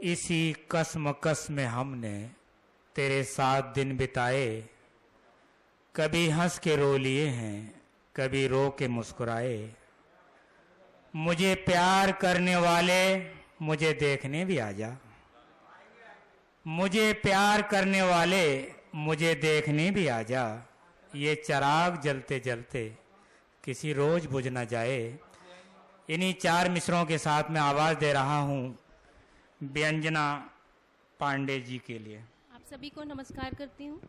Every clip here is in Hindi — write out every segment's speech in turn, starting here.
इसी कसमकस में हमने तेरे साथ दिन बिताए, कभी हंस के रो लिए हैं, कभी रो के मुस्कुराए। मुझे प्यार करने वाले मुझे देखने भी आ जा, मुझे प्यार करने वाले मुझे देखने भी आ जा। ये चिराग जलते जलते किसी रोज बुझ न जाए। इन्हीं 4 मिसरों के साथ मैं आवाज दे रहा हूं व्यंजना पांडे जी के लिए। आप सभी को नमस्कार करती हूँ।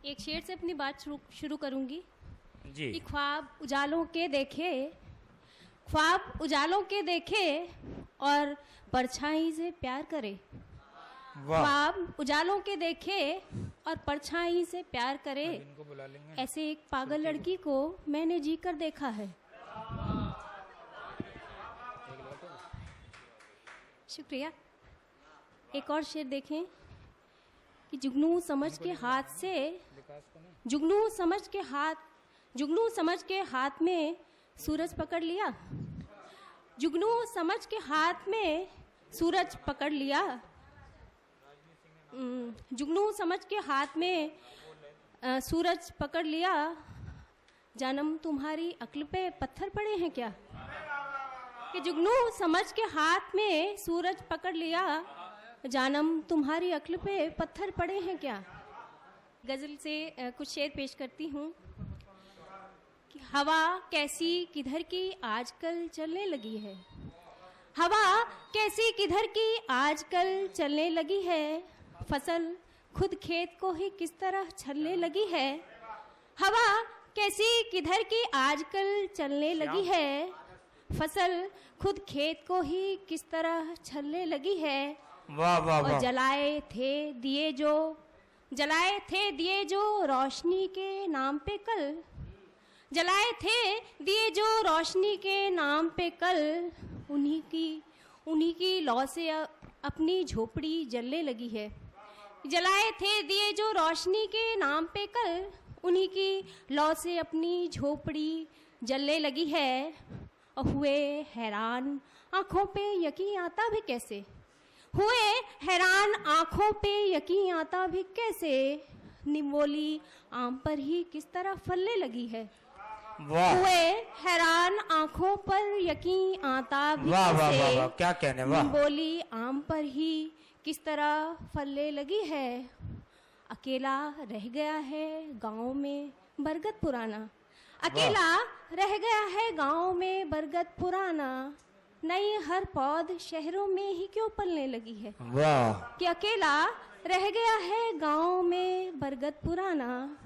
एक शेर से अपनी बात शुरू करूंगी जी। कि ख्वाब उजालों के देखे, ख्वाब उजालों के देखे और परछाई से प्यार करे। ख्वाब उजालों के देखे और परछाई से प्यार करे, ऐसे एक पागल लड़की को मैंने जी कर देखा है। शुक्रिया। एक और शेर देखें कि जुगनू समझ के हाथ से, जुगनू समझ के हाथ में सूरज पकड़ लिया, जुगनू समझ के हाथ में सूरज पकड़ लिया, जुगनू समझ के हाथ में सूरज पकड़ लिया। जानम तुम्हारी अक्ल पे पत्थर पड़े हैं क्या? कि जुगनू समझ के हाथ में सूरज पकड़ लिया, जानम तुम्हारी अक्ल पे पत्थर पड़े हैं क्या? गजल से कुछ शेर पेश करती हूँ कि हवा कैसी किधर की आजकल चलने लगी है, हवा कैसी किधर की आजकल चलने लगी है, फसल खुद खेत को ही किस तरह छलने लगी है। हवा कैसी किधर की आजकल चलने लगी है, फसल खुद खेत को ही किस तरह छलने लगी है। वाह वाह वाह। और जलाए थे दिए जो रोशनी के नाम पे कल, जलाए थे दिए जो रोशनी के नाम पे कल, उन्हीं की लौ से अपनी झोपड़ी जलने लगी है। जलाए थे दिए जो रोशनी के नाम पे कल, उन्हीं की लौ से अपनी झोपड़ी जलने लगी है। और हुए हैरान आंखों पे यकीन आता भी कैसे, हुए हैरान आंखों पे यकीन आता भी कैसे, निमोली आम पर ही किस तरह फलने लगी है। हुए हैरान आंखों पर यकीन आता भी वाह वाह कैसे, वाह वाह, क्या कहने। वाह। निमोली आम पर ही किस तरह फलने लगी है। अकेला रह गया है गांव में बरगद पुराना, अकेला रह गया है गांव में बरगद पुराना, नई हर पौध शहरों में ही क्यों पलने लगी है। वाह। कि अकेला रह गया है गांव में बरगद पुराना,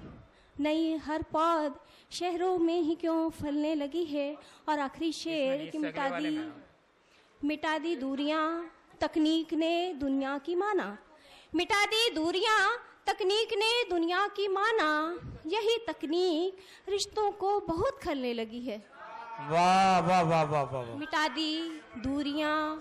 नई हर पौध शहरों में ही क्यों फलने लगी है। और आखिरी शेर कि मिटा दी दूरियां तकनीक ने दुनिया की माना, मिटा दी दूरियां तकनीक ने दुनिया की माना, यही तकनीक रिश्तों को बहुत खलने लगी है। वाह वाह वाह वाह वाह। मिटा दी दूरियां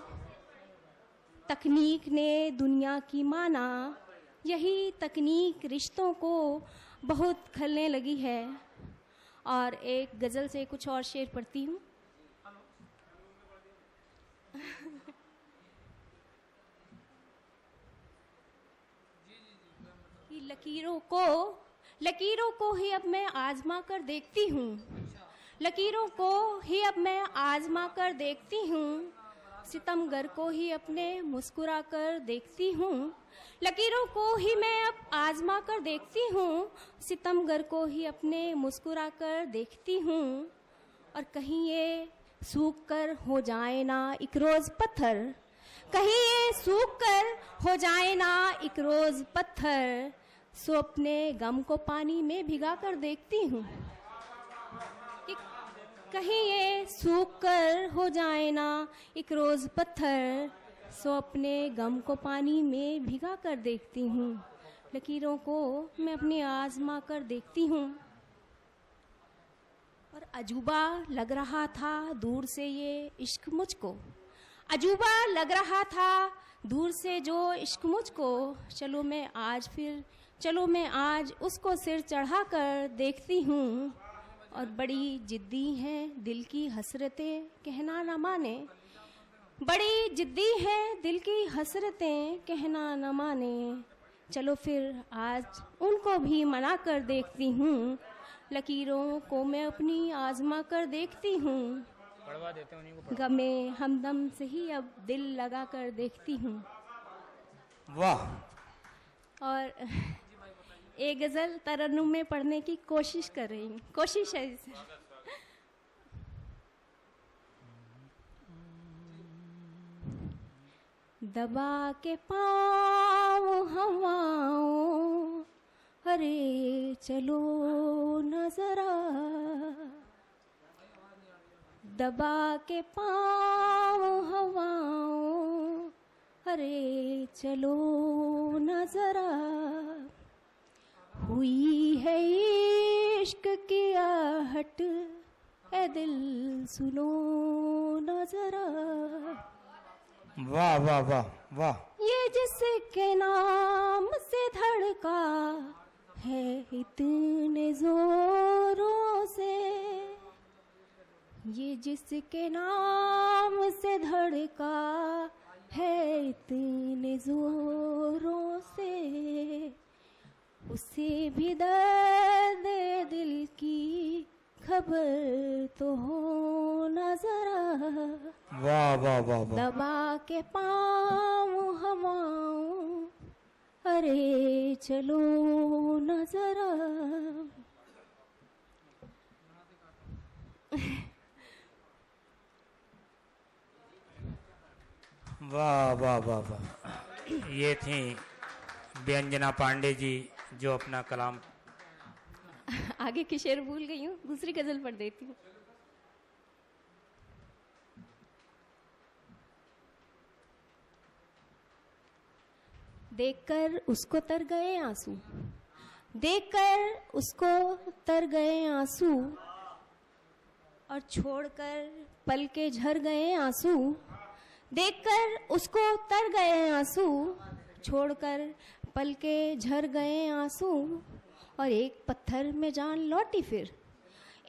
तकनीक ने दुनिया की माना, यही तकनीक रिश्तों को बहुत खलने लगी है। और एक गजल से कुछ और शेर पढ़ती हूँ। लकीरों को ही अब मैं आजमा कर देखती हूँ, लकीरों को ही अब मैं आजमा कर देखती हूँ, सितमगर को ही अपने मुस्कुरा कर देखती हूँ, लकीरों को ही मैं अब आजमा कर देखती हूँ, सितमगर को ही अपने मुस्कुरा कर देखती हूँ। और कहीं ये सूख कर हो जाए ना एक रोज पत्थर, कहीं ये सूख कर हो जाए ना एक रोज पत्थर, सो अपने गम को पानी में भिगा कर देखती हूँ। कहीं ये सूख कर हो जाए ना एक रोज पत्थर, सो अपने गम को पानी में भिगा कर देखती हूँ, लकीरों को मैं अपनी आजमा कर देखती हूँ। और अजूबा लग रहा था दूर से ये इश्क मुझको, अजूबा लग रहा था दूर से जो इश्क मुझको, चलो मैं आज उसको सिर चढ़ा कर देखती हूँ। और बड़ी जिद्दी हैं दिल की हसरतें कहना न माने, बड़ी जिद्दी है दिल की हसरतें, कहना न माने। चलो फिर आज उनको भी मना कर देखती हूँ, लकीरों को मैं अपनी आजमा कर देखती हूँ। पढ़वा देते हैं उन्हीं को। गमे हमदम से ही अब दिल लगा कर देखती हूँ। वाह। और एक गजल तरन्नुम में पढ़ने की कोशिश कर रही हूँ, कोशिश है इसे। दबा के पाँव हवाओं, अरे चलो न जरा। दबा के पाँव हवाओं, अरे चलो न जरा। हुई है इश्क की आहट, ए दिल सुनो न जरा। वाह वाह वाह वाह। ये जिसके नाम से धड़का है इतने जोरों से, ये जिसके नाम से धड़का है इतने जोरों से, उसे भी दर्द दिल की खबर तो हो न जरा। वाह वाह वाह वाह। दबा के पाँव हवाओं, अरे चलो न जरा। वाह वाह वाह वाह। ये थी व्यंजना पांडे जी जो अपना कलाम। आगे की शेर भूल गई हूँ, दूसरी गजल पढ़ देती हूँ। देखकर उसको तर गए आंसू, देखकर उसको तर गए आंसू, और छोड़कर पल के झर गए आंसू। देखकर उसको तर गए आंसू, छोड़कर पल के झर गए आंसू, और एक पत्थर में जान लौटी फिर,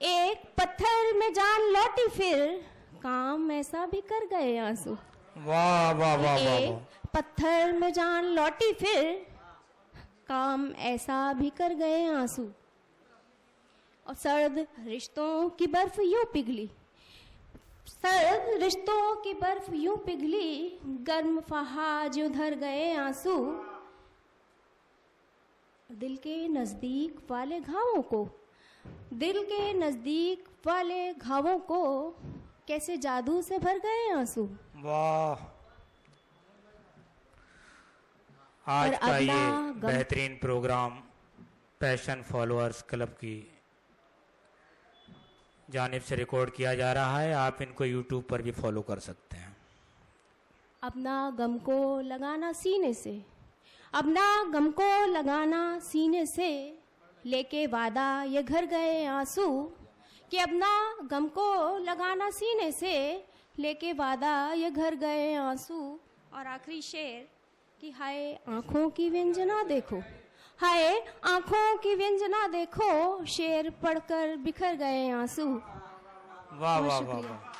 एक पत्थर में जान लौटी फिर, काम ऐसा भी कर गए आंसू। वाह वाह वाह वाह। एक पत्थर में जान लौटी फिर, काम ऐसा भी कर गए आंसू। और सर्द रिश्तों की बर्फ यूं पिघली, सर्द रिश्तों की बर्फ यूं पिघली, गर्म फहाज उधर गए आंसू। दिल के नजदीक वाले घावों को, दिल के नजदीक वाले घावों को, कैसे जादू से भर गए आंसू। वाह। आज का ये बेहतरीन प्रोग्राम पैशन फॉलोअर्स क्लब की जानिब से रिकॉर्ड किया जा रहा है। आप इनको यूट्यूब पर भी फॉलो कर सकते हैं। अपना गम को लगाना सीने से, अपना गम को लगाना सीने से, लेके वादा ये घर गए आंसू। कि अपना गम को लगाना सीने से, लेके वादा ये घर गए आंसू। और आखिरी शेर कि हाय आंखों की व्यंजना देखो, हाय आंखों की व्यंजना देखो, शेर पढ़कर बिखर गए आंसू। वाह वाह वाह वाह।